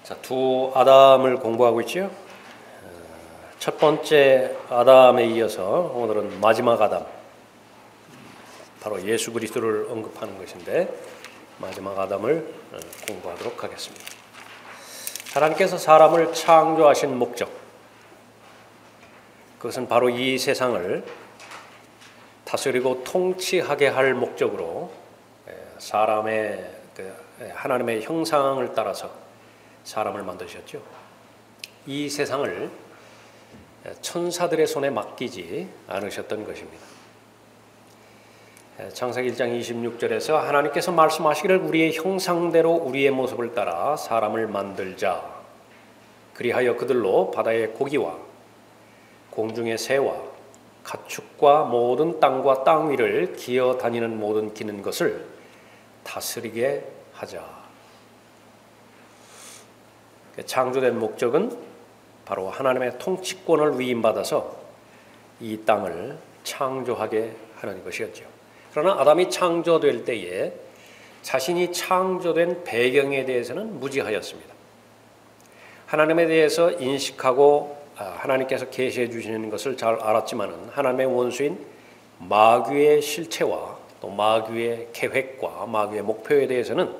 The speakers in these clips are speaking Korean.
자, 두 아담을 공부하고 있죠. 첫 번째 아담에 이어서 오늘은 마지막 아담, 바로 예수 그리스도를 언급하는 것인데 마지막 아담을 공부하도록 하겠습니다. 하나님께서 사람을 창조하신 목적, 그것은 바로 이 세상을 다스리고 통치하게 할 목적으로 사람의 하나님의 형상을 따라서 사람을 만드셨죠. 이 세상을 천사들의 손에 맡기지 않으셨던 것입니다. 창세기 1장 26절에서 하나님께서 말씀하시기를 우리의 형상대로 우리의 모습을 따라 사람을 만들자. 그리하여 그들로 바다의 고기와 공중의 새와 가축과 모든 땅과 땅 위를 기어 다니는 모든 기는 것을 다스리게 하자. 창조된 목적은 바로 하나님의 통치권을 위임받아서 이 땅을 창조하게 하는 것이었죠. 그러나 아담이 창조될 때에 자신이 창조된 배경에 대해서는 무지하였습니다. 하나님에 대해서 인식하고 하나님께서 계시해 주시는 것을 잘 알았지만은 하나님의 원수인 마귀의 실체와 또 마귀의 계획과 마귀의 목표에 대해서는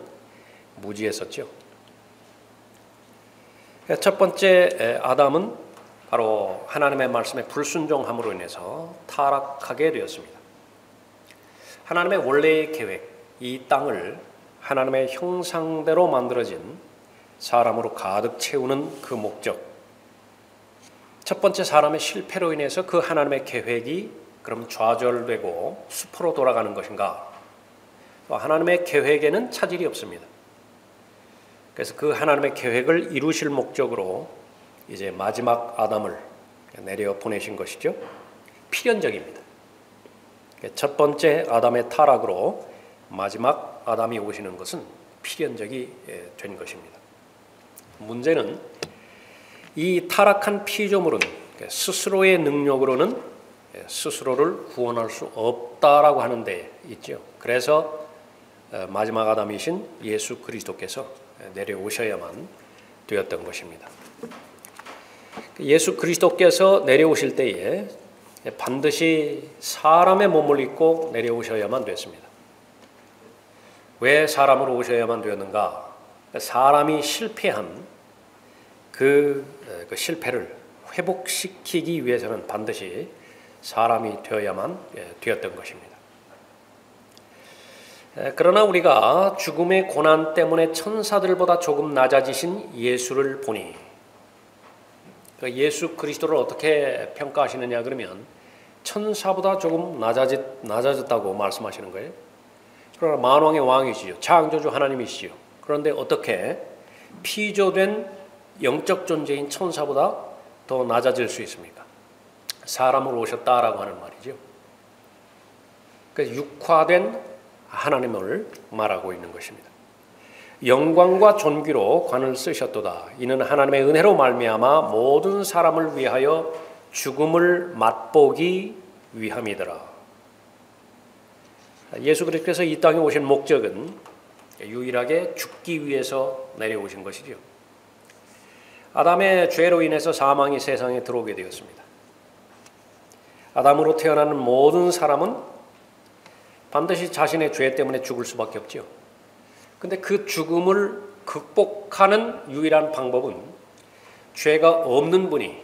무지했었죠. 첫 번째 아담은 바로 하나님의 말씀에 불순종함으로 인해서 타락하게 되었습니다. 하나님의 원래의 계획, 이 땅을 하나님의 형상대로 만들어진 사람으로 가득 채우는 그 목적, 첫 번째 사람의 실패로 인해서 그 하나님의 계획이 그럼 좌절되고 수포로 돌아가는 것인가? 하나님의 계획에는 차질이 없습니다. 그래서 그 하나님의 계획을 이루실 목적으로 이제 마지막 아담을 내려 보내신 것이죠. 필연적입니다. 첫 번째 아담의 타락으로 마지막 아담이 오시는 것은 필연적이 된 것입니다. 문제는 이 타락한 피조물은 스스로의 능력으로는 스스로를 구원할 수 없다라고 하는 데 있죠. 그래서 마지막 아담이신 예수 그리스도께서 내려오셔야만 되었던 것입니다. 예수 그리스도께서 내려오실 때에 반드시 사람의 몸을 입고 내려오셔야만 됐습니다. 왜 사람으로 오셔야만 되었는가? 사람이 실패한 그 실패를 회복시키기 위해서는 반드시 사람이 되어야만 되었던 것입니다. 그러나 우리가 죽음의 고난 때문에 천사들보다 조금 낮아지신 예수를 보니 예수 그리스도를 어떻게 평가하시느냐 그러면 천사보다 조금 낮아졌다고 말씀하시는 거예요. 그러나 만왕의 왕이시죠. 창조주 하나님이시죠. 그런데 어떻게 피조된 영적 존재인 천사보다 더 낮아질 수 있습니까? 사람으로 오셨다라고 하는 말이죠. 그래서 육화된 하나님을 말하고 있는 것입니다. 영광과 존귀로 관을 쓰셨도다. 이는 하나님의 은혜로 말미암아 모든 사람을 위하여 죽음을 맛보기 위함이더라. 예수 그리스도께서 이 땅에 오신 목적은 유일하게 죽기 위해서 내려오신 것이죠. 아담의 죄로 인해서 사망이 세상에 들어오게 되었습니다. 아담으로 태어나는 모든 사람은 반드시 자신의 죄 때문에 죽을 수밖에 없죠. 근데 그 죽음을 극복하는 유일한 방법은 죄가 없는 분이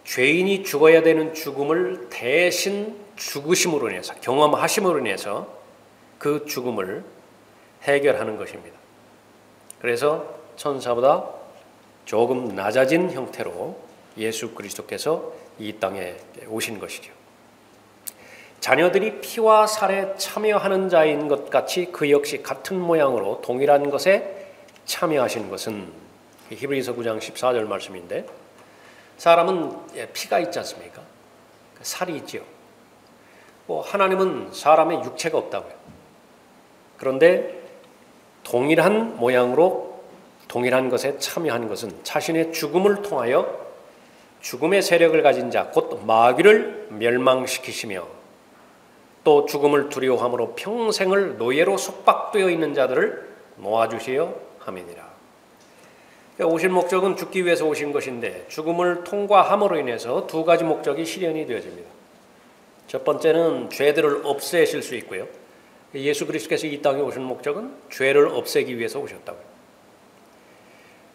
죄인이 죽어야 되는 죽음을 대신 죽으심으로 인해서 경험하심으로 인해서 그 죽음을 해결하는 것입니다. 그래서 천사보다 조금 낮아진 형태로 예수 그리스도께서 이 땅에 오신 것이죠. 자녀들이 피와 살에 참여하는 자인 것 같이 그 역시 같은 모양으로 동일한 것에 참여하신 것은 히브리서 9장 14절 말씀인데 사람은 피가 있지 않습니까? 살이 있지요. 하나님은 사람의 육체가 없다고요. 그런데 동일한 모양으로 동일한 것에 참여한 것은 자신의 죽음을 통하여 죽음의 세력을 가진 자, 곧 마귀를 멸망시키시며 또 죽음을 두려워함으로 평생을 노예로 속박되어 있는 자들을 놓아주시어 함이니라. 오신 목적은 죽기 위해서 오신 것인데 죽음을 통과함으로 인해서 두 가지 목적이 실현이 되어집니다. 첫 번째는 죄들을 없애실 수 있고요. 예수 그리스도께서 이 땅에 오신 목적은 죄를 없애기 위해서 오셨다고요.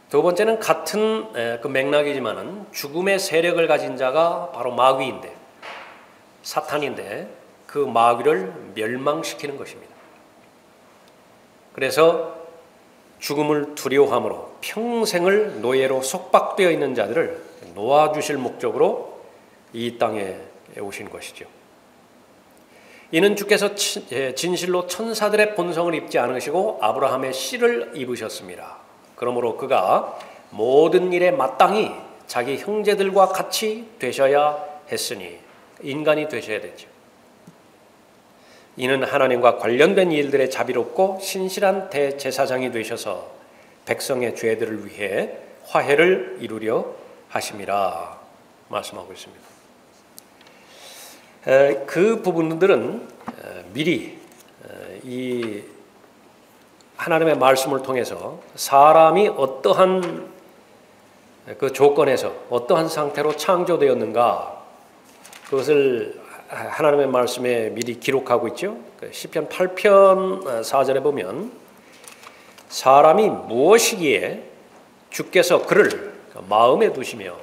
두 번째는 같은 그 맥락이지만은 죽음의 세력을 가진 자가 바로 마귀인데, 사탄인데 그 마귀를 멸망시키는 것입니다. 그래서 죽음을 두려워함으로 평생을 노예로 속박되어 있는 자들을 놓아주실 목적으로 이 땅에 오신 것이죠. 이는 주께서 진실로 천사들의 본성을 입지 않으시고 아브라함의 씨를 입으셨습니다. 그러므로 그가 모든 일에 마땅히 자기 형제들과 같이 되셔야 했으니, 인간이 되셔야 되죠. 이는 하나님과 관련된 일들에 자비롭고 신실한 대제사장이 되셔서 백성의 죄들을 위해 화해를 이루려 하심이라 말씀하고 있습니다. 그 부분들은 미리 이 하나님의 말씀을 통해서 사람이 어떠한 그 조건에서 어떠한 상태로 창조되었는가, 그것을 하나님의 말씀에 미리 기록하고 있죠. 시편 8편 4절에 보면 사람이 무엇이기에 주께서 그를 마음에 두시며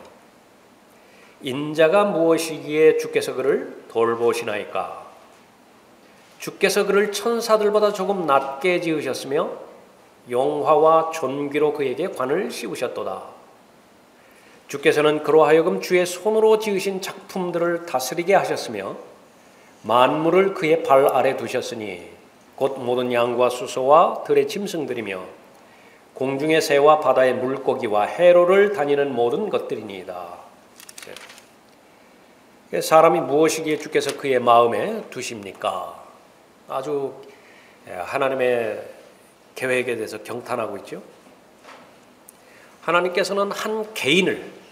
인자가 무엇이기에 주께서 그를 돌보시나이까. 주께서 그를 천사들보다 조금 낮게 지으셨으며 영화와 존귀로 그에게 관을 씌우셨도다. 주께서는 그로 하여금 주의 손으로 지으신 작품들을 다스리게 하셨으며 만물을 그의 발 아래 두셨으니 곧 모든 양과 수소와 들의 짐승들이며 공중의 새와 바다의 물고기와 해로를 다니는 모든 것들이니이다. 사람이 무엇이기에 주께서 그의 마음에 두십니까? 아주 하나님의 계획에 대해서 경탄하고 있죠. 하나님께서는 한 개인을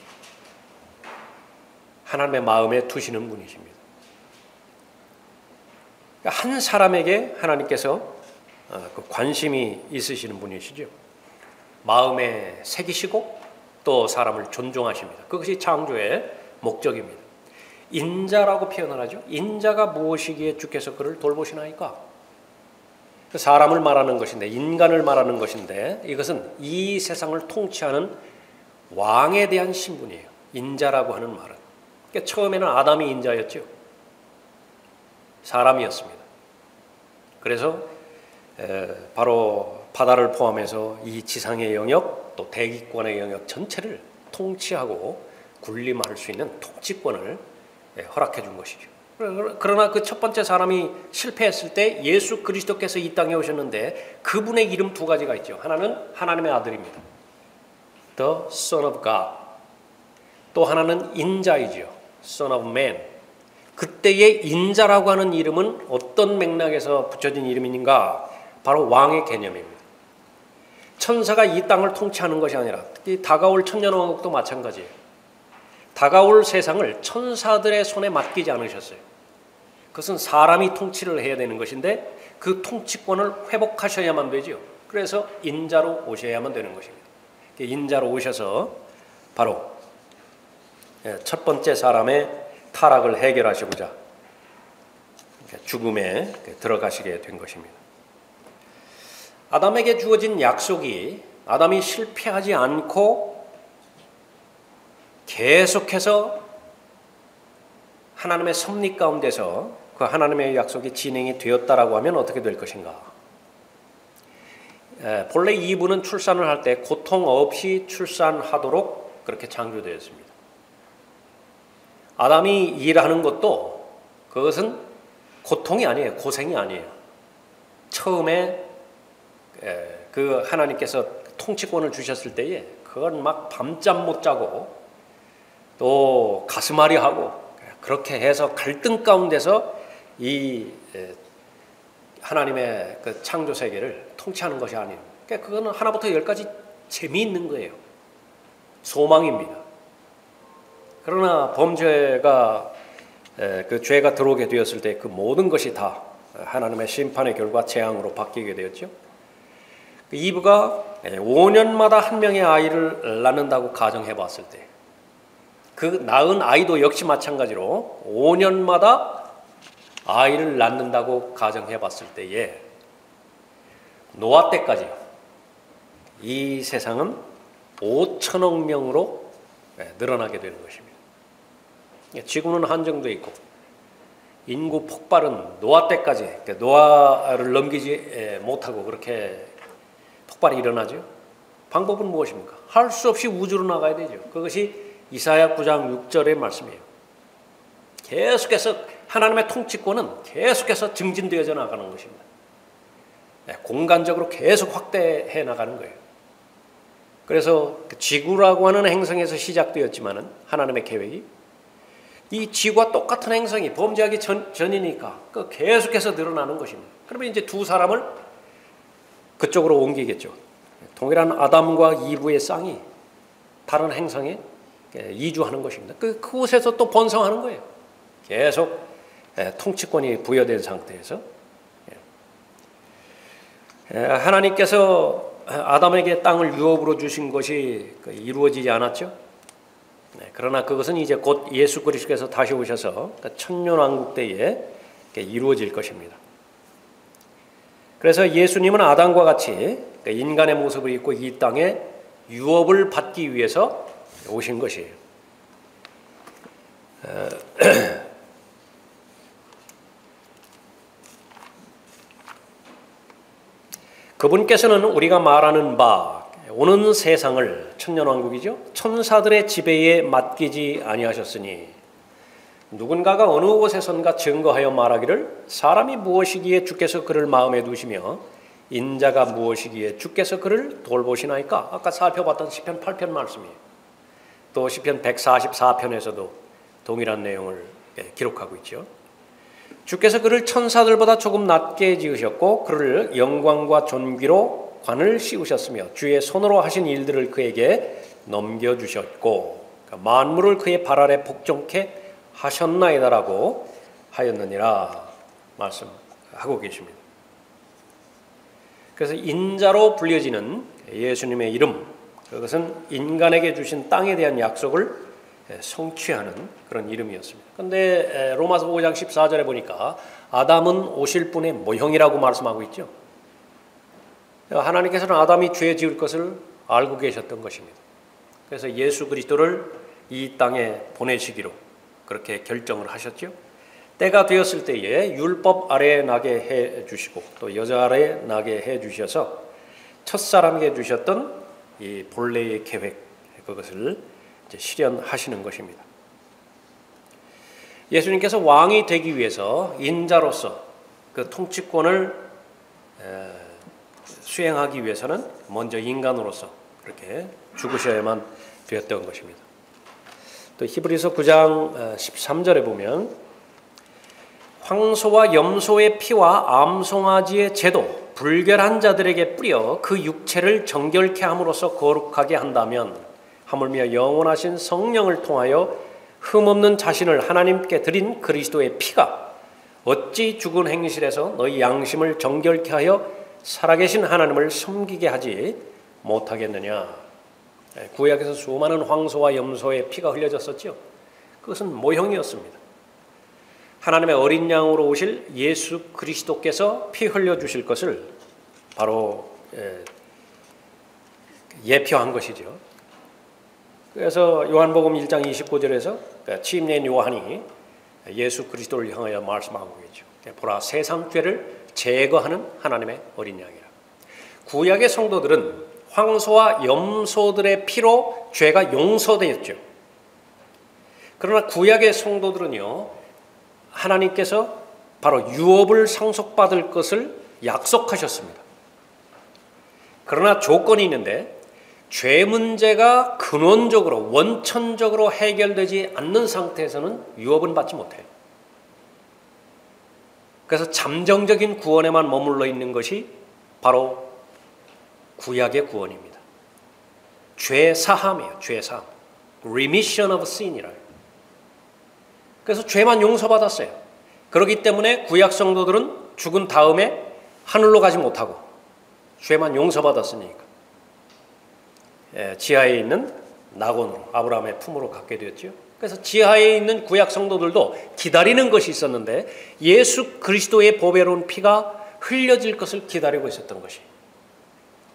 하나님의 마음에 두시는 분이십니다. 한 사람에게 하나님께서 관심이 있으시는 분이시죠. 마음에 새기시고 또 사람을 존중하십니다. 그것이 창조의 목적입니다. 인자라고 표현을 하죠. 인자가 무엇이기에 주께서 그를 돌보시나이까? 사람을 말하는 것인데, 인간을 말하는 것인데, 이것은 이 세상을 통치하는 왕에 대한 신분이에요. 인자라고 하는 말은. 그러니까 처음에는 아담이 인자였죠. 사람이었습니다. 그래서 바로 바다를 포함해서 이 지상의 영역, 또 대기권의 영역 전체를 통치하고 군림할 수 있는 통치권을 허락해 준 것이죠. 그러나 그 첫 번째 사람이 실패했을 때 예수 그리스도께서 이 땅에 오셨는데 그분의 이름 두 가지가 있죠. 하나는 하나님의 아들입니다. The Son of God. 또 하나는 인자이죠. Son of Man. 그때의 인자라고 하는 이름은 어떤 맥락에서 붙여진 이름인가? 바로 왕의 개념입니다. 천사가 이 땅을 통치하는 것이 아니라 특히 다가올 천년왕국도 마찬가지예요. 다가올 세상을 천사들의 손에 맡기지 않으셨어요. 그것은 사람이 통치를 해야 되는 것인데 그 통치권을 회복하셔야만 되죠. 그래서 인자로 오셔야만 되는 것입니다. 인자로 오셔서 바로 첫 번째 사람의 타락을 해결하시고자 죽음에 들어가시게 된 것입니다. 아담에게 주어진 약속이 아담이 실패하지 않고 계속해서 하나님의 섭리 가운데서 그 하나님의 약속이 진행이 되었다라고 하면 어떻게 될 것인가? 본래 이브는 출산을 할 때 고통 없이 출산하도록 그렇게 창조되었습니다. 아담이 일하는 것도 그것은 고통이 아니에요. 고생이 아니에요. 처음에 그 하나님께서 통치권을 주셨을 때에 그건 막 밤잠 못 자고 또 가슴앓이 하고 그렇게 해서 갈등 가운데서 이 하나님의 그 창조 세계를 통치하는 것이 아니에요. 그러니까 그거는 하나부터 열까지 재미있는 거예요. 소망입니다. 그러나 범죄가 그 죄가 들어오게 되었을 때 그 모든 것이 다 하나님의 심판의 결과 재앙으로 바뀌게 되었죠. 이브가 5년마다 한 명의 아이를 낳는다고 가정해 봤을 때, 그 낳은 아이도 역시 마찬가지로 5년마다 아이를 낳는다고 가정해 봤을 때에 노아 때까지 이 세상은 5천억 명으로 늘어나게 되는 것입니다. 지구는 한정되어 있고 인구 폭발은 노아 때까지, 노아를 넘기지 못하고 그렇게 폭발이 일어나죠. 방법은 무엇입니까? 할 수 없이 우주로 나가야 되죠. 그것이 이사야 9장 6절의 말씀이에요. 계속해서 하나님의 통치권은 계속해서 증진되어져 나가는 것입니다. 공간적으로 계속 확대해 나가는 거예요. 그래서 지구라고 하는 행성에서 시작되었지만은 하나님의 계획이 이 지구와 똑같은 행성이 범죄하기 전이니까 계속해서 늘어나는 것입니다. 그러면 이제 두 사람을 그쪽으로 옮기겠죠. 동일한 아담과 이브의 쌍이 다른 행성에 이주하는 것입니다. 그곳에서 또 번성하는 거예요. 계속 통치권이 부여된 상태에서 하나님께서 아담에게 땅을 유업으로 주신 것이 이루어지지 않았죠. 그러나 그것은 이제 곧 예수 그리스도께서 다시 오셔서 천년왕국 때에 이루어질 것입니다. 그래서 예수님은 아담과 같이 인간의 모습을 입고 이 땅에 유업을 받기 위해서 오신 것이에요. 그분께서는 우리가 말하는 바 오는 세상을, 천년왕국이죠, 천사들의 지배에 맡기지 아니하셨으니 누군가가 어느 곳에선가 증거하여 말하기를 사람이 무엇이기에 주께서 그를 마음에 두시며 인자가 무엇이기에 주께서 그를 돌보시나이까. 아까 살펴봤던 시편 8편 말씀이에요. 또 시편 144편에서도 동일한 내용을 기록하고 있죠. 주께서 그를 천사들보다 조금 낮게 지으셨고 그를 영광과 존귀로 관을 씌우셨으며 주의 손으로 하신 일들을 그에게 넘겨주셨고 만물을 그의 발 아래 복종케 하셨나이다라고 하였느니라 말씀하고 계십니다. 그래서 인자로 불려지는 예수님의 이름, 그것은 인간에게 주신 땅에 대한 약속을 성취하는 그런 이름이었습니다. 그런데 로마서 5장 14절에 보니까 아담은 오실 분의 모형이라고 말씀하고 있죠. 하나님께서는 아담이 죄 지을 것을 알고 계셨던 것입니다. 그래서 예수 그리스도를 이 땅에 보내시기로 그렇게 결정을 하셨죠. 때가 되었을 때에 율법 아래에 나게 해 주시고 또 여자 아래에 나게 해 주셔서 첫사람에게 주셨던 이 본래의 계획, 그것을 이제 실현하시는 것입니다. 예수님께서 왕이 되기 위해서 인자로서 그 통치권을 수행하기 위해서는 먼저 인간으로서 그렇게 죽으셔야만 되었던 것입니다. 또 히브리서 9장 13절에 보면 황소와 염소의 피와 암송아지의 제도 불결한 자들에게 뿌려 그 육체를 정결케 함으로써 거룩하게 한다면 하물며 영원하신 성령을 통하여 흠없는 자신을 하나님께 드린 그리스도의 피가 어찌 죽은 행실에서 너희 양심을 정결케 하여 살아계신 하나님을 섬기게 하지 못하겠느냐. 구약에서 수많은 황소와 염소의 피가 흘려졌었죠. 그것은 모형이었습니다. 하나님의 어린 양으로 오실 예수 그리스도께서 피 흘려주실 것을 바로 예표한 것이죠. 그래서 요한복음 1장 29절에서 침례인 요한이 예수 그리스도를 향하여 말씀하고 있죠. 보라, 세상 죄를 제거하는 하나님의 어린 양이라. 구약의 성도들은 황소와 염소들의 피로 죄가 용서되었죠. 그러나 구약의 성도들은요, 하나님께서 바로 유업을 상속받을 것을 약속하셨습니다. 그러나 조건이 있는데 죄 문제가 근원적으로 원천적으로 해결되지 않는 상태에서는 유업은 받지 못해요. 그래서 잠정적인 구원에만 머물러 있는 것이 바로 구약의 구원입니다. 죄 사함이에요. 죄 사함. Remission of sin이라요. 그래서 죄만 용서받았어요. 그렇기 때문에 구약 성도들은 죽은 다음에 하늘로 가지 못하고 죄만 용서받았으니까 지하에 있는 낙원으로 아브라함의 품으로 갖게 되었죠. 그래서 지하에 있는 구약 성도들도 기다리는 것이 있었는데 예수 그리스도의 보배로운 피가 흘려질 것을 기다리고 있었던 것이,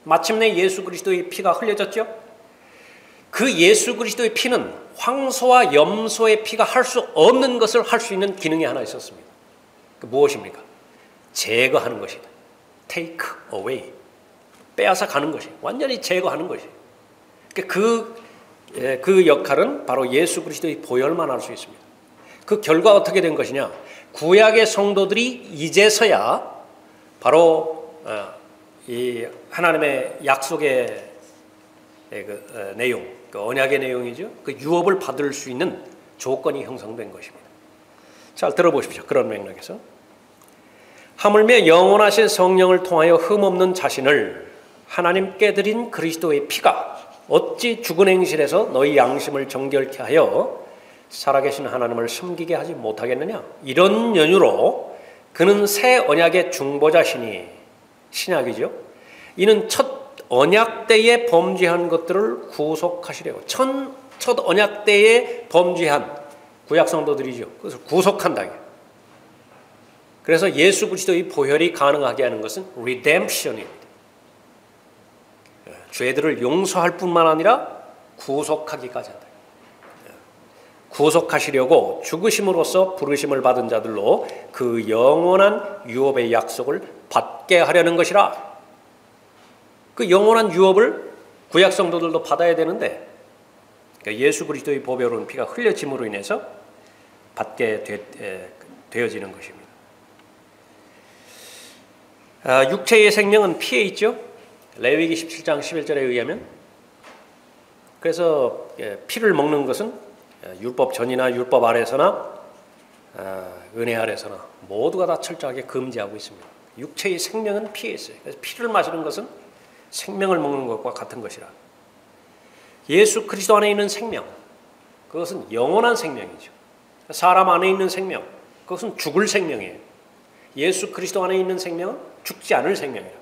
마침내 예수 그리스도의 피가 흘려졌죠. 그 예수 그리스도의 피는 황소와 염소의 피가 할 수 없는 것을 할 수 있는 기능이 하나 있었습니다. 그 무엇입니까? 제거하는 것이다. Take away. 빼앗아 가는 것이, 완전히 제거하는 것이. 그 역할은 바로 예수 그리스도의 보혈만 할 수 있습니다. 그 결과 어떻게 된 것이냐? 구약의 성도들이 이제서야 바로 이 하나님의 약속의 내용, 그 언약의 내용이죠. 그 유업을 받을 수 있는 조건이 형성된 것입니다. 잘 들어보십시오. 그런 맥락에서 하물며 영원하신 성령을 통하여 흠없는 자신을 하나님께 드린 그리스도의 피가 어찌 죽은 행실에서 너희 양심을 정결케 하여 살아계신 하나님을 섬기게 하지 못하겠느냐? 이런 연유로 그는 새 언약의 중보자시니, 신약이죠. 이는 첫 언약 때에 범죄한 것들을 구속하시려고. 첫 언약 때에 범죄한 구약 성도들이죠. 그래서 구속한다. 그래서 예수 그리스도의 보혈이 가능하게 하는 것은 redemption입니다. 죄들을 용서할 뿐만 아니라 구속하기까지 한다. 구속하시려고 죽으심으로써 부르심을 받은 자들로 그 영원한 유업의 약속을 받게 하려는 것이라. 그 영원한 유업을 구약 성도들도 받아야 되는데 예수 그리스도의 보배로운 피가 흘려짐으로 인해서 받게 되어지는 것입니다. 육체의 생명은 피에 있죠. 레위기 17장 11절에 의하면. 그래서 피를 먹는 것은 율법 전이나 율법 아래서나 은혜 아래서나 모두가 다 철저하게 금지하고 있습니다. 육체의 생명은 피에 있어요. 그래서 피를 마시는 것은 생명을 먹는 것과 같은 것이라. 예수 그리스도 안에 있는 생명, 그것은 영원한 생명이죠. 사람 안에 있는 생명, 그것은 죽을 생명이에요. 예수 그리스도 안에 있는 생명은 죽지 않을 생명이라.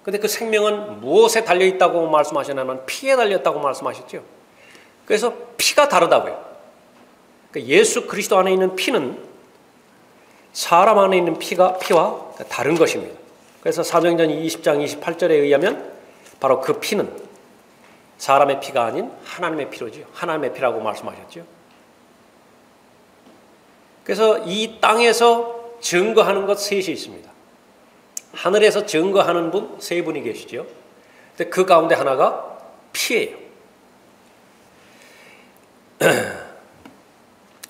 그런데 그 생명은 무엇에 달려있다고 말씀하셨냐면 피에 달렸다고 말씀하셨죠. 그래서 피가 다르다고요. 그러니까 예수 그리스도 안에 있는 피는 사람 안에 있는 피와 다른 것입니다. 그래서 사도행전 20장 28절에 의하면 바로 그 피는 사람의 피가 아닌 하나님의 피로죠. 하나님의 피라고 말씀하셨죠. 그래서 이 땅에서 증거하는 것 셋이 있습니다. 하늘에서 증거하는 분 세 분이 계시죠. 근데 그 가운데 하나가 피예요.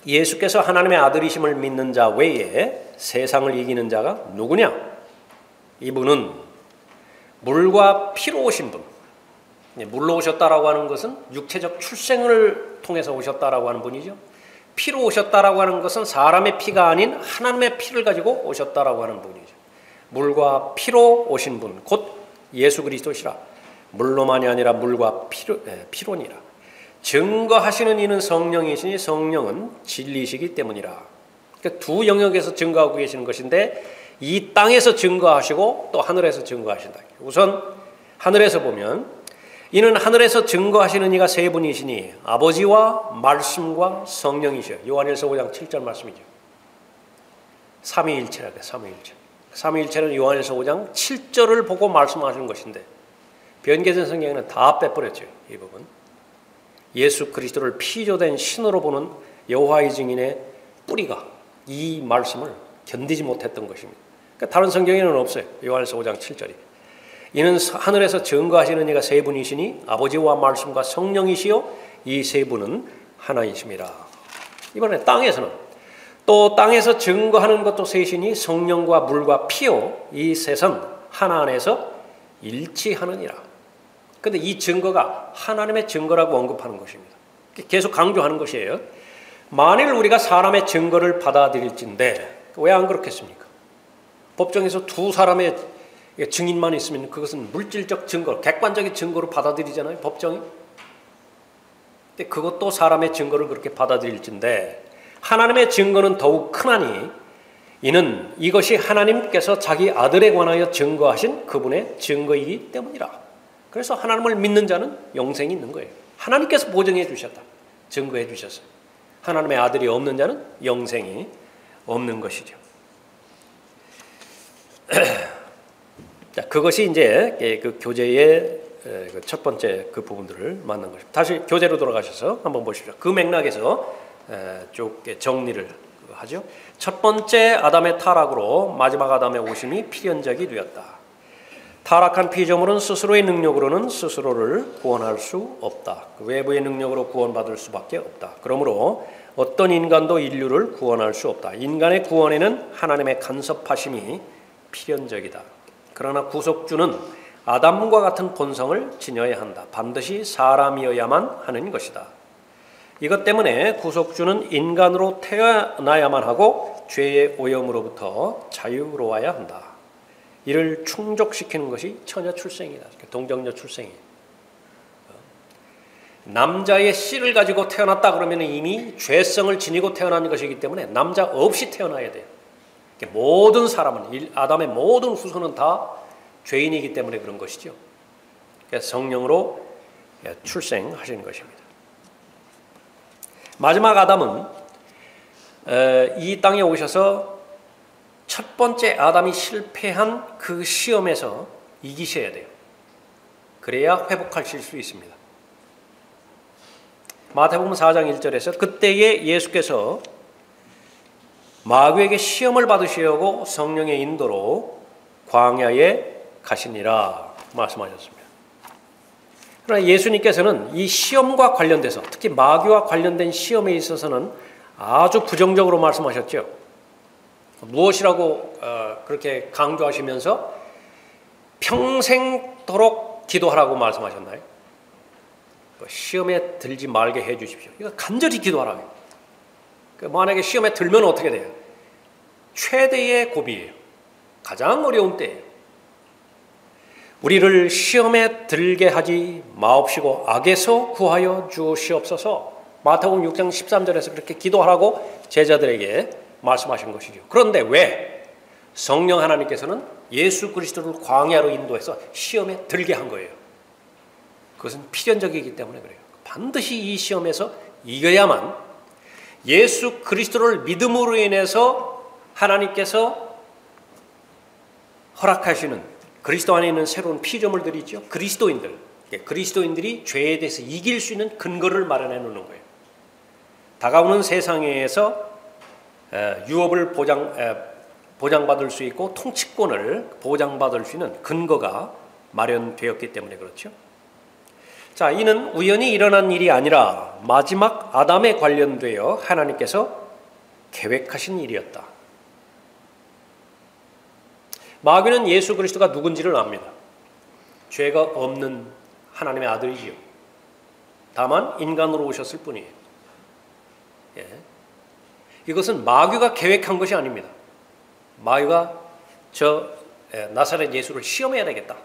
예수께서 하나님의 아들이심을 믿는 자 외에 세상을 이기는 자가 누구냐? 이분은 물과 피로 오신 분. 물로 오셨다라고 하는 것은 육체적 출생을 통해서 오셨다라고 하는 분이죠. 피로 오셨다라고 하는 것은 사람의 피가 아닌 하나님의 피를 가지고 오셨다라고 하는 분이죠. 물과 피로 오신 분, 곧 예수 그리스도시라. 물로만이 아니라 물과 피로니라. 증거하시는 이는 성령이시니 성령은 진리시기 때문이라. 그러니까 두 영역에서 증거하고 계시는 것인데 이 땅에서 증거하시고 또 하늘에서 증거하신다. 우선 하늘에서 보면 이는 하늘에서 증거하시는 이가 세 분이시니 아버지와 말씀과 성령이시여. 요한일서 5장 7절 말씀이죠. 삼위일체라고 해요. 삼위일체. 삼위일체는 요한일서 5장 7절을 보고 말씀하시는 것인데 변개된 성경에는 다 빼버렸죠. 이 부분. 예수 그리스도를 피조된 신으로 보는 여호와의 증인의 뿌리가 이 말씀을 견디지 못했던 것입니다. 그러니까 다른 성경에는 없어요. 요한일서 5장 7절이. 이는 하늘에서 증거하시는 이가 세 분이시니 아버지와 말씀과 성령이시요 이 세 분은 하나이십니다. 이번에 땅에서는 또 땅에서 증거하는 것도 셋이니 성령과 물과 피요 이 셋은 하나 안에서 일치하느니라. 그런데 이 증거가 하나님의 증거라고 언급하는 것입니다. 계속 강조하는 것이에요. 만일 우리가 사람의 증거를 받아들일진데 왜 안 그렇겠습니까? 법정에서 두 사람의 증인만 있으면 그것은 물질적 증거, 객관적인 증거로 받아들이잖아요. 법정이. 근데 그것도 사람의 증거를 그렇게 받아들일진데 하나님의 증거는 더욱 크나니 이는 이것이 하나님께서 자기 아들에 관하여 증거하신 그분의 증거이기 때문이라. 그래서 하나님을 믿는 자는 영생이 있는 거예요. 하나님께서 보증해 주셨다. 증거해 주셨어요. 하나님의 아들이 없는 자는 영생이 없는 것이죠. 자, 그것이 이제 그 교제의 첫 번째 그 부분들을 만난 것입니다. 다시 교제로 돌아가셔서 한번 보십시오. 그 맥락에서 쭉 정리를 하죠. 첫 번째 아담의 타락으로 마지막 아담의 오심이 필연적이 되었다. 타락한 피조물은 스스로의 능력으로는 스스로를 구원할 수 없다. 그 외부의 능력으로 구원받을 수밖에 없다. 그러므로 어떤 인간도 인류를 구원할 수 없다. 인간의 구원에는 하나님의 간섭하심이 필연적이다. 그러나 구속주는 아담과 같은 본성을 지녀야 한다. 반드시 사람이어야만 하는 것이다. 이것 때문에 구속주는 인간으로 태어나야만 하고 죄의 오염으로부터 자유로워야 한다. 이를 충족시키는 것이 처녀 출생이다. 동정녀 생이에요. 남자의 씨를 가지고 태어났다 그러면 이미 죄성을 지니고 태어난 것이기 때문에 남자 없이 태어나야 돼요. 모든 사람은, 아담의 모든 후손은 다 죄인이기 때문에 그런 것이죠. 그래서 성령으로 출생하시는 것입니다. 마지막 아담은 이 땅에 오셔서 첫 번째 아담이 실패한 그 시험에서 이기셔야 돼요. 그래야 회복하실 수 있습니다. 마태복음 4장 1절에서 그때에 예수께서 마귀에게 시험을 받으시려고 성령의 인도로 광야에 가시니라 말씀하셨습니다. 그러나 예수님께서는 이 시험과 관련돼서 특히 마귀와 관련된 시험에 있어서는 아주 부정적으로 말씀하셨죠. 무엇이라고 그렇게 강조하시면서 평생도록 기도하라고 말씀하셨나요? 시험에 들지 말게 해 주십시오. 이거 간절히 기도하라고. 만약에 시험에 들면 어떻게 돼요? 최대의 고비예요. 가장 어려운 때예요. 우리를 시험에 들게 하지 마옵시고 악에서 구하여 주시옵소서. 마태복음 6장 13절에서 그렇게 기도하라고 제자들에게 말씀하신 것이죠. 그런데 왜 성령 하나님께서는 예수 그리스도를 광야로 인도해서 시험에 들게 한 거예요? 그것은 필연적이기 때문에 그래요. 반드시 이 시험에서 이겨야만 예수 그리스도를 믿음으로 인해서 하나님께서 허락하시는 그리스도 안에 있는 새로운 피조물들이죠. 그리스도인들이 죄에 대해서 이길 수 있는 근거를 마련해 놓는 거예요. 다가오는 세상에서 유업을 보장받을 수 있고 통치권을 보장받을 수 있는 근거가 마련되었기 때문에 그렇죠. 자, 이는 우연히 일어난 일이 아니라 마지막 아담에 관련되어 하나님께서 계획하신 일이었다. 마귀는 예수 그리스도가 누군지를 압니다. 죄가 없는 하나님의 아들이지요. 다만 인간으로 오셨을 뿐이에요. 예. 이것은 마귀가 계획한 것이 아닙니다. 마귀가 나사렛 예수를 시험해야 되겠다,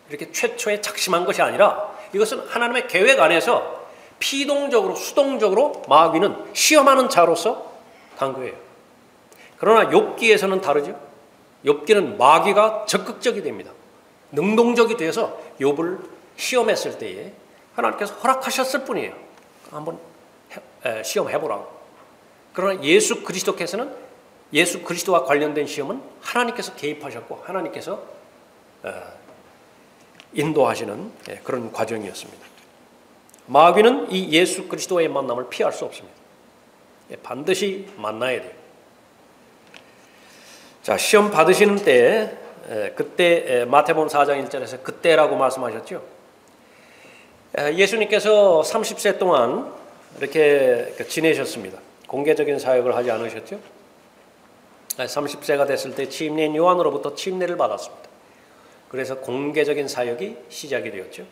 이렇게 최초에 작심한 것이 아니라 이것은 하나님의 계획 안에서 피동적으로 수동적으로 마귀는 시험하는 자로서 간 거예요. 그러나 욥기에서는 다르죠. 욥기는 마귀가 적극적이 됩니다. 능동적이 되어서 욥을 시험했을 때에 하나님께서 허락하셨을 뿐이에요. 한번 시험해보라고. 그러나 예수 그리스도께서는 예수 그리스도와 관련된 시험은 하나님께서 개입하셨고 하나님께서 인도하시는 그런 과정이었습니다. 마귀는 이 예수 그리스도의 만남을 피할 수 없습니다. 반드시 만나야 돼요. 자, 시험 받으시는 때 그때 마태복음 4장 1절에서 그때라고 말씀하셨죠. 예수님께서 30세 동안 이렇게 지내셨습니다. 공개적인 사역을 하지 않으셨죠. 30세가 됐을 때 침례인 요한으로부터 침례를 받았습니다. 그래서 공개적인 사역이 시작이 되었죠.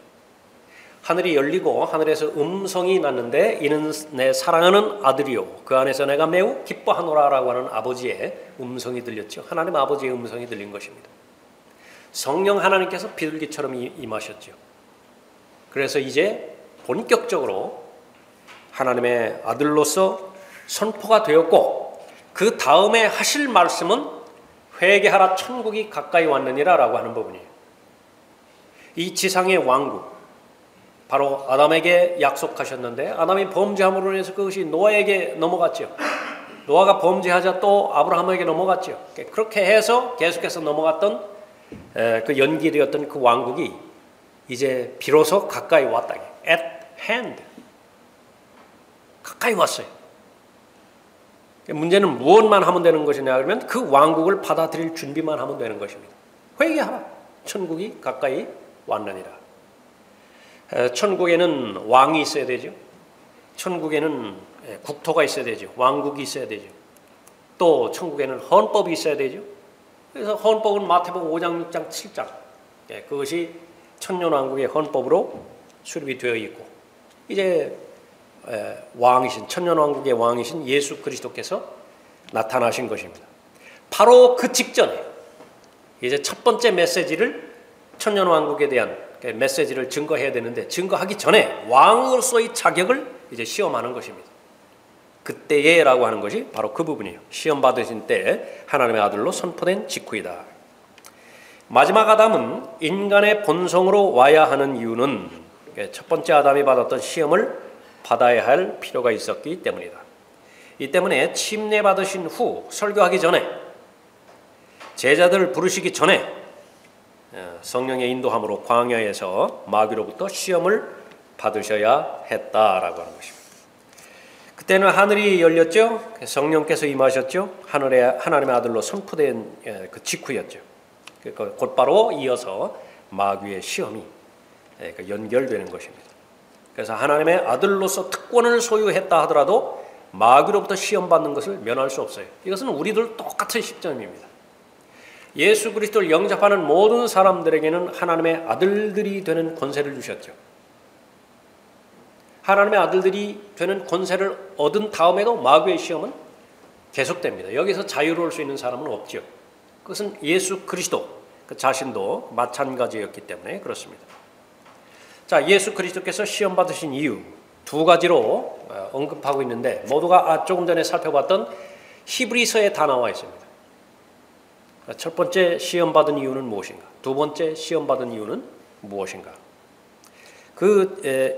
하늘이 열리고 하늘에서 음성이 났는데 이는 내 사랑하는 아들이요 그 안에서 내가 매우 기뻐하노라라고 하는 아버지의 음성이 들렸죠. 하나님 아버지의 음성이 들린 것입니다. 성령 하나님께서 비둘기처럼 임하셨죠. 그래서 이제 본격적으로 하나님의 아들로서 선포가 되었고 그 다음에 하실 말씀은 회개하라 천국이 가까이 왔느니라 라고 하는 부분이에요. 이 지상의 왕국, 바로 아담에게 약속하셨는데 아담이 범죄함으로 인해서 그것이 노아에게 넘어갔죠. 노아가 범죄하자 또 아브라함에게 넘어갔죠. 그렇게 해서 계속해서 넘어갔던 그 연기되었던 그 왕국이 이제 비로소 가까이 왔다. At hand. 가까이 왔어요. 문제는 무엇만 하면 되는 것이냐 그러면 그 왕국을 받아들일 준비만 하면 되는 것입니다. 회개하라. 천국이 가까이 왔느니라. 천국에는 왕이 있어야 되죠. 천국에는 국토가 있어야 되죠. 왕국이 있어야 되죠. 또 천국에는 헌법이 있어야 되죠. 그래서 헌법은 마태복음 5장, 6장, 7장 그것이 천년왕국의 헌법으로 수립이 되어 있고 이제 왕이신 천년왕국의 왕이신 예수 그리스도께서 나타나신 것입니다. 바로 그 직전에 이제 첫 번째 메시지를 천년왕국에 대한 메시지를 증거해야 되는데 증거하기 전에 왕으로서의 자격을 이제 시험하는 것입니다. 그때에라고 하는 것이 바로 그 부분이에요. 시험 받으신 때 하나님의 아들로 선포된 직후이다. 마지막 아담은 인간의 본성으로 와야 하는 이유는 첫 번째 아담이 받았던 시험을 받아야 할 필요가 있었기 때문이다. 이 때문에 침례 받으신 후 설교하기 전에 제자들을 부르시기 전에 성령의 인도함으로 광야에서 마귀로부터 시험을 받으셔야 했다라고 하는 것입니다. 그때는 하늘이 열렸죠. 성령께서 임하셨죠. 하나님의 아들로 선포된 그 직후였죠. 곧바로 이어서 마귀의 시험이 연결되는 것입니다. 그래서 하나님의 아들로서 특권을 소유했다 하더라도 마귀로부터 시험받는 것을 면할 수 없어요. 이것은 우리들 똑같은 시점입니다. 예수 그리스도를 영접하는 모든 사람들에게는 하나님의 아들들이 되는 권세를 주셨죠. 하나님의 아들들이 되는 권세를 얻은 다음에도 마귀의 시험은 계속됩니다. 여기서 자유로울 수 있는 사람은 없죠. 그것은 예수 그리스도 그 자신도 마찬가지였기 때문에 그렇습니다. 자, 예수 그리스도께서 시험 받으신 이유 두 가지로 언급하고 있는데 모두가 조금 전에 살펴봤던 히브리서에 다 나와 있습니다. 첫 번째 시험 받은 이유는 무엇인가? 두 번째 시험 받은 이유는 무엇인가?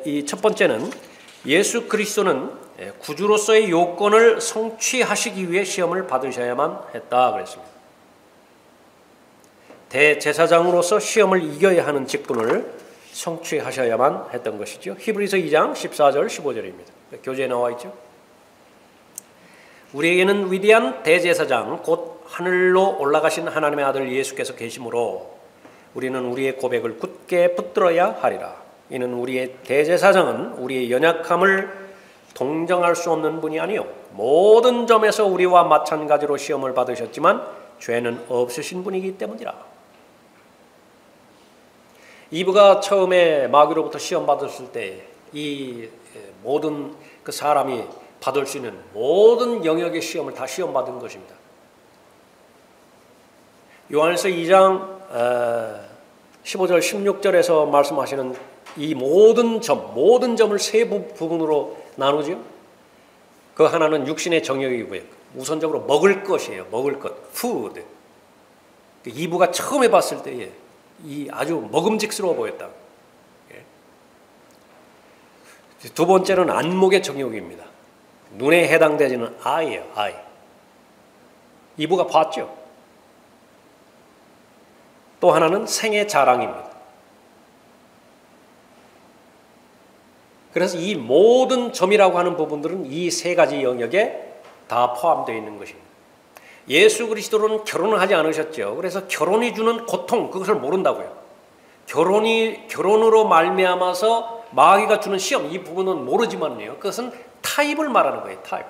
이 첫 번째는 예수 그리스도는 구주로서의 요건을 성취하시기 위해 시험을 받으셔야만 했다 그랬습니다. 대제사장으로서 시험을 이겨야 하는 직분을 성취하셔야만 했던 것이죠. 히브리서 2장 14절 15절입니다. 교재에 나와 있죠. 우리에게는 위대한 대제사장 곧 하늘로 올라가신 하나님의 아들 예수께서 계시므로 우리는 우리의 고백을 굳게 붙들어야 하리라. 이는 우리의 대제사장은 우리의 연약함을 동정할 수 없는 분이 아니요 모든 점에서 우리와 마찬가지로 시험을 받으셨지만 죄는 없으신 분이기 때문이라. 이브가 처음에 마귀로부터 시험 받았을 때 이 모든 그 사람이 받을 수 있는 모든 영역의 시험을 다 시험 받은 것입니다. 요한일서 2장 15절 16절에서 말씀하시는 이 모든 점을 세 부분으로 나누죠. 그 하나는 육신의 정욕이고요. 우선적으로 먹을 것이에요. 먹을 것, food. 이브가 처음에 봤을 때에 이 아주 먹음직스러워 보였다. 두 번째는 안목의 정욕입니다. 눈에 해당되지는 eye예요. eye. 이브가 봤죠. 또 하나는 생의 자랑입니다. 그래서 이 모든 점이라고 하는 부분들은 이 세 가지 영역에 다 포함되어 있는 것입니다. 예수 그리스도는 결혼을 하지 않으셨죠. 그래서 결혼이 주는 고통 그것을 모른다고요. 결혼으로 말미암아서 마귀가 주는 시험 이 부분은 모르지만요. 그것은 타입을 말하는 거예요. 타입.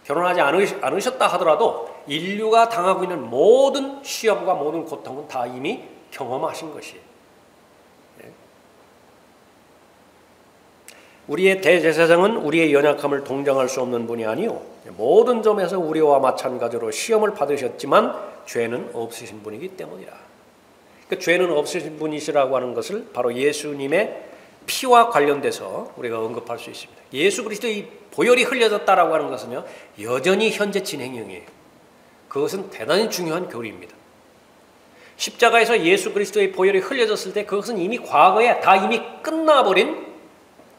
결혼하지 않으셨다 하더라도 인류가 당하고 있는 모든 시험과 모든 고통은 다 이미 경험하신 것이에요. 우리의 대제사장은 우리의 연약함을 동정할 수 없는 분이 아니요 모든 점에서 우리와 마찬가지로 시험을 받으셨지만 죄는 없으신 분이기 때문이라. 그 죄는 없으신 분이시라고 하는 것을 바로 예수님의 피와 관련돼서 우리가 언급할 수 있습니다. 예수 그리스도의 보혈이 흘려졌다라고 하는 것은요, 여전히 현재 진행형이에요. 그것은 대단히 중요한 교리입니다. 십자가에서 예수 그리스도의 보혈이 흘려졌을 때 그것은 이미 과거에 다 이미 끝나버린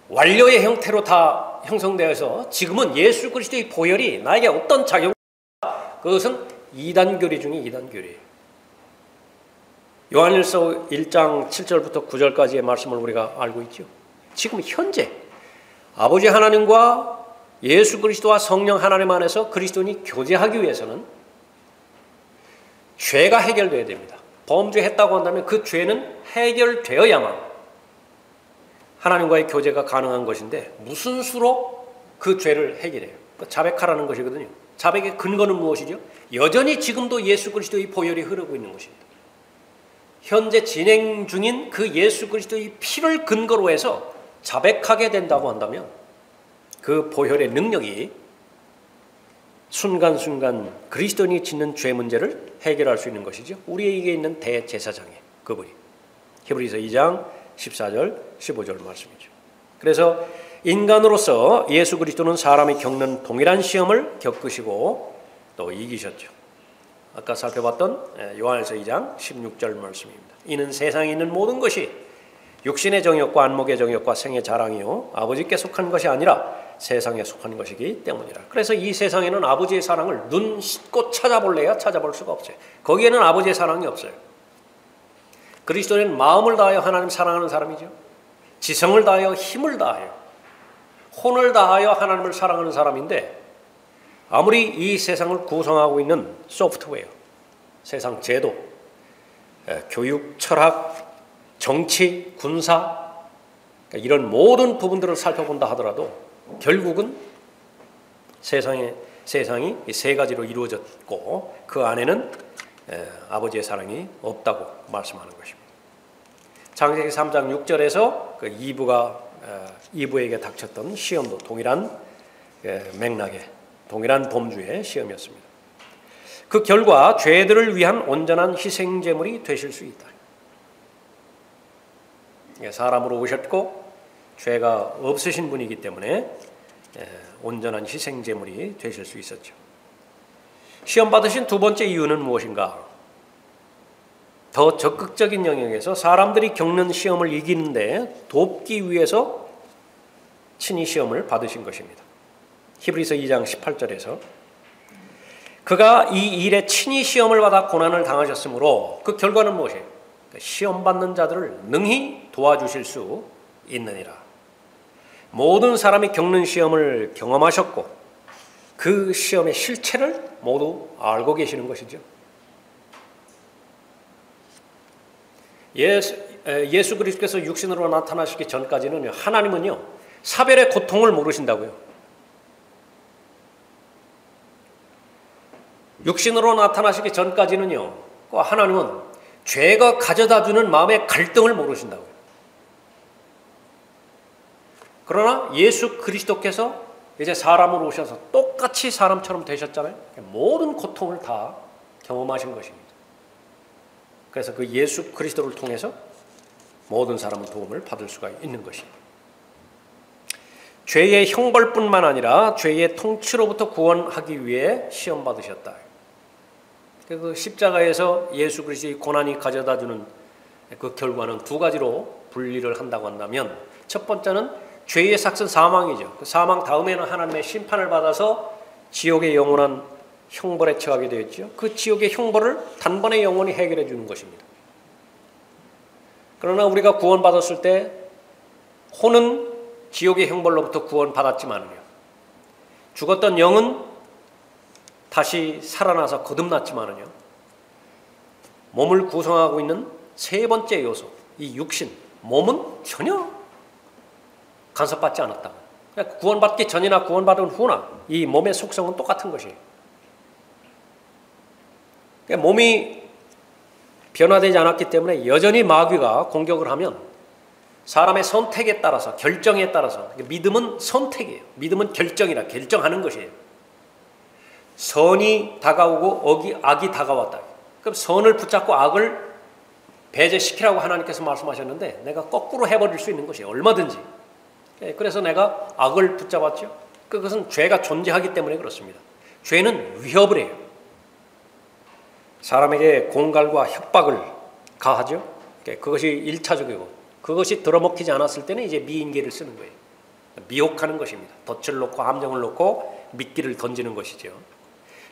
완료의 형태로 다 형성되어서 지금은 예수 그리스도의 보혈이 나에게 어떤 작용을 합니까? 그것은 이단교리 중에 이단교리예요. 요한일서 1장 7절부터 9절까지의 말씀을 우리가 알고 있죠. 지금 현재 아버지 하나님과 예수 그리스도와 성령 하나님 안에서 그리스도인이 교제하기 위해서는 죄가 해결되어야 됩니다. 범죄했다고 한다면 그 죄는 해결되어야만 하나님과의 교제가 가능한 것인데 무슨 수로 그 죄를 해결해요? 자백하라는 것이거든요. 자백의 근거는 무엇이죠? 여전히 지금도 예수 그리스도의 보혈이 흐르고 있는 것입니다. 현재 진행 중인 그 예수 그리스도의 피를 근거로 해서 자백하게 된다고 한다면 그 보혈의 능력이 순간순간 그리스도인이 짓는 죄 문제를 해결할 수 있는 것이죠. 우리에게 있는 대제사장이에요. 그분이. 히브리서 2장 14절 15절 말씀이죠. 그래서 인간으로서 예수 그리스도는 사람이 겪는 동일한 시험을 겪으시고 또 이기셨죠. 아까 살펴봤던 요한일서 2장 16절 말씀입니다. 이는 세상에 있는 모든 것이 육신의 정욕과 안목의 정욕과 생의 자랑이요 아버지께 속한 것이 아니라 세상에 속한 것이기 때문이라. 그래서 이 세상에는 아버지의 사랑을 눈 씻고 찾아볼래야 찾아볼 수가 없어요. 거기에는 아버지의 사랑이 없어요. 그리스도는 마음을 다하여 하나님 사랑하는 사람이죠. 지성을 다하여 힘을 다하여 혼을 다하여 하나님을 사랑하는 사람인데 아무리 이 세상을 구성하고 있는 소프트웨어, 세상 제도, 교육, 철학, 정치, 군사 이런 모든 부분들을 살펴본다 하더라도 결국은 세상이 이 세 가지로 이루어졌고 그 안에는 아버지의 사랑이 없다고 말씀하는 것입니다. 창세기 3장 6절에서 그 이브에게 닥쳤던 시험도 동일한 맥락의 동일한 범주의 시험이었습니다. 그 결과 죄들을 위한 온전한 희생 제물이 되실 수 있다. 사람으로 오셨고 죄가 없으신 분이기 때문에 온전한 희생 제물이 되실 수 있었죠. 시험 받으신 두 번째 이유는 무엇인가? 더 적극적인 영역에서 사람들이 겪는 시험을 이기는데 돕기 위해서 친히 시험을 받으신 것입니다. 히브리서 2장 18절에서 그가 이 일에 친히 시험을 받아 고난을 당하셨으므로 그 결과는 무엇이에요? 시험 받는 자들을 능히 도와주실 수 있느니라. 모든 사람이 겪는 시험을 경험하셨고 그 시험의 실체를 모두 알고 계시는 것이죠. 예수 그리스도께서 육신으로 나타나시기 전까지는요, 하나님은요 사별의 고통을 모르신다고요. 육신으로 나타나시기 전까지는요, 하나님은 죄가 가져다주는 마음의 갈등을 모르신다고요. 그러나 예수 그리스도께서 이제 사람으로 오셔서 똑같이 사람처럼 되셨잖아요. 모든 고통을 다 경험하신 것입니다. 그래서 그 예수 그리스도를 통해서 모든 사람은 도움을 받을 수가 있는 것입니다. 죄의 형벌뿐만 아니라 죄의 통치로부터 구원하기 위해 시험 받으셨다. 그 십자가에서 예수 그리스도의 고난이 가져다주는 그 결과는 두 가지로 분리를 한다고 한다면 첫 번째는 죄의 삭은 사망이죠. 그 사망 다음에는 하나님의 심판을 받아서 지옥의 영원한 형벌에 처하게 되었죠. 그 지옥의 형벌을 단번에 영원히 해결해 주는 것입니다. 그러나 우리가 구원받았을 때 혼은 지옥의 형벌로부터 구원받았지만요, 죽었던 영은 다시 살아나서 거듭났지만요, 몸을 구성하고 있는 세 번째 요소, 이 육신, 몸은 전혀 간섭받지 않았다. 구원받기 전이나 구원받은 후나 이 몸의 속성은 똑같은 것이에요. 몸이 변화되지 않았기 때문에 여전히 마귀가 공격을 하면 사람의 선택에 따라서, 결정에 따라서, 믿음은 선택이에요. 믿음은 결정이라, 결정하는 것이에요. 선이 다가오고 악이 다가왔다. 그럼 선을 붙잡고 악을 배제시키라고 하나님께서 말씀하셨는데 내가 거꾸로 해버릴 수 있는 것이에요. 얼마든지. 그래서 내가 악을 붙잡았죠. 그것은 죄가 존재하기 때문에 그렇습니다. 죄는 위협을 해요. 사람에게 공갈과 협박을 가하죠. 그것이 1차적이고 그것이 들어먹히지 않았을 때는 이제 미인계를 쓰는 거예요. 미혹하는 것입니다. 덫을 놓고 함정을 놓고 미끼를 던지는 것이죠.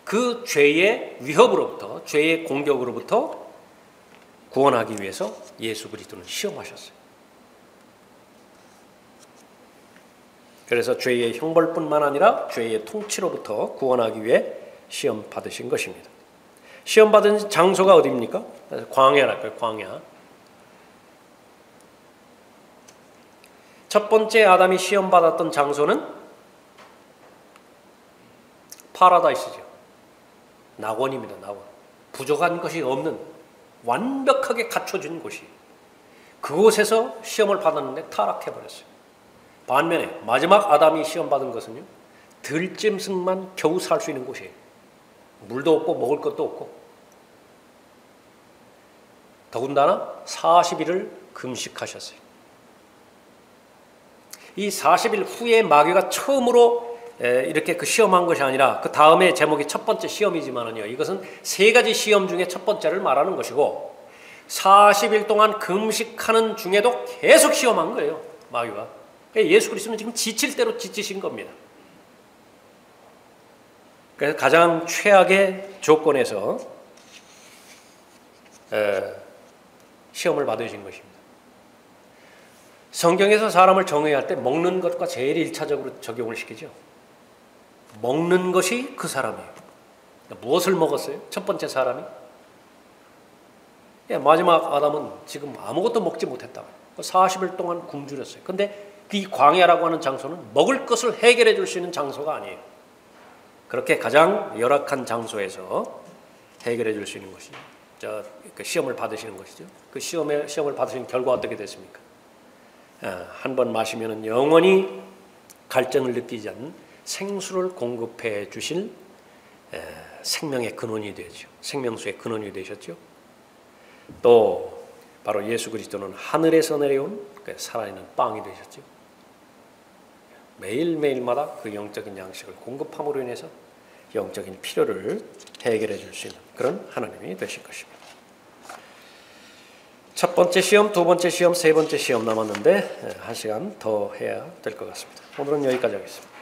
그 죄의 위협으로부터, 죄의 공격으로부터 구원하기 위해서 예수 그리스도는 시험하셨어요. 그래서 죄의 형벌뿐만 아니라 죄의 통치로부터 구원하기 위해 시험 받으신 것입니다. 시험 받은 장소가 어디입니까? 광야랄까요? 광야. 첫 번째 아담이 시험 받았던 장소는 파라다이스죠. 낙원입니다. 낙원. 부족한 것이 없는 완벽하게 갖춰진 곳이. 그곳에서 시험을 받았는데 타락해버렸어요. 반면에 마지막 아담이 시험 받은 것은요, 들짐승만 겨우 살 수 있는 곳이에요. 물도 없고 먹을 것도 없고. 더군다나 40일을 금식하셨어요. 이 40일 후에 마귀가 처음으로 이렇게 그 시험한 것이 아니라 그 다음에 제목이 첫 번째 시험이지만은요, 이것은 세 가지 시험 중에 첫 번째를 말하는 것이고 40일 동안 금식하는 중에도 계속 시험한 거예요, 마귀가. 예수 그리스도는 지금 지칠 대로 지치신 겁니다. 그래서 가장 최악의 조건에서 시험을 받으신 것입니다. 성경에서 사람을 정의할 때 먹는 것과 제일 1차적으로 적용을 시키죠. 먹는 것이 그 사람이에요. 무엇을 먹었어요? 첫 번째 사람이? 마지막 아담은 지금 아무것도 먹지 못했다. 40일 동안 굶주렸어요. 근데 이 광야라고 하는 장소는 먹을 것을 해결해 줄 수 있는 장소가 아니에요. 그렇게 가장 열악한 장소에서 해결해 줄 수 있는 것이죠. 그 시험을 받으시는 것이죠. 그 시험을 받으신 결과 어떻게 됐습니까? 한 번 마시면 영원히 갈증을 느끼지 않는 생수를 공급해 주실 생명의 근원이 되죠. 생명수의 근원이 되셨죠. 또 바로 예수 그리스도는 하늘에서 내려온 살아있는 빵이 되셨죠. 매일매일마다 그 영적인 양식을 공급함으로 인해서 영적인 필요를 해결해 줄 수 있는 그런 하나님이 되실 것입니다. 첫 번째 시험, 두 번째 시험, 세 번째 시험 남았는데 한 시간 더 해야 될 것 같습니다. 오늘은 여기까지 하겠습니다.